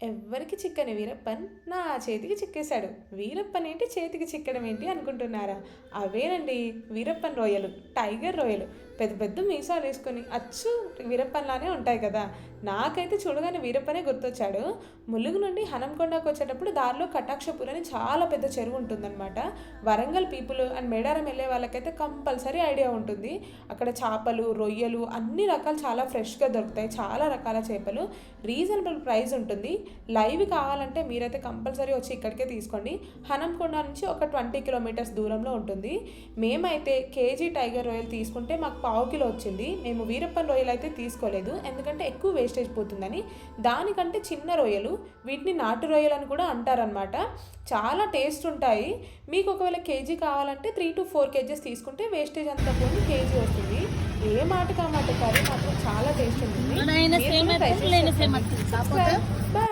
ఎవ్వరికి చిక్కని వీరప్పన్ నా చేతికి చిక్కేశాడు. వీరప్పన్ ఏంటి చేతికి చిక్కడం ఏంటి అనుకుంటున్నారా? అవేనండి వీరప్పన్ రొయ్యలు, టైగర్ రొయ్యలు. పెద్ద పెద్ద మీసాలు వేసుకొని అచ్చు వీరప్పన్లానే ఉంటాయి కదా. నాకైతే చూడగానే వీరప్పనే గుర్తొచ్చాడు. ములుగు నుండి హనంకొండకు వచ్చేటప్పుడు దారిలో కటాక్షపూర్ అని చాలా పెద్ద చెరువు ఉంటుందన్నమాట. వరంగల్ పీపుల్ అండ్ మేడారం వెళ్ళే వాళ్ళకైతే కంపల్సరీ ఐడియా ఉంటుంది. అక్కడ చేపలు, రొయ్యలు అన్ని రకాలు చాలా ఫ్రెష్గా దొరుకుతాయి. చాలా రకాల చేపలు, రీజనబుల్ ప్రైస్ ఉంటుంది. లైవ్ కావాలంటే మీరైతే కంపల్సరీ వచ్చి ఇక్కడికే తీసుకోండి. హనంకొండ నుంచి ఒక 20 కిలోమీటర్స్ దూరంలో ఉంటుంది. మేమైతే కేజీ టైగర్ రొయ్యలు తీసుకుంటే మాకు 1/2 కిలో వచ్చింది. మేము వీరప్పన్ రొయ్యలు అయితే తీసుకోలేదు, ఎందుకంటే ఎక్కువ వేస్టేజ్ పోతుందని. దానికంటే చిన్న రొయ్యలు, వీటిని నాటు రొయ్యలు అని కూడా అంటారనమాట. చాలా టేస్ట్ ఉంటాయి. మీకు ఒకవేళ కేజీ కావాలంటే 3 to 4 కేజీస్ తీసుకుంటే వేస్టేజ్ అంతా పోయి కేజీ వస్తుంది. ఏ మాట కామాట కర్రీ మాత్రం చాలా టేస్ట్ ఉంటుంది.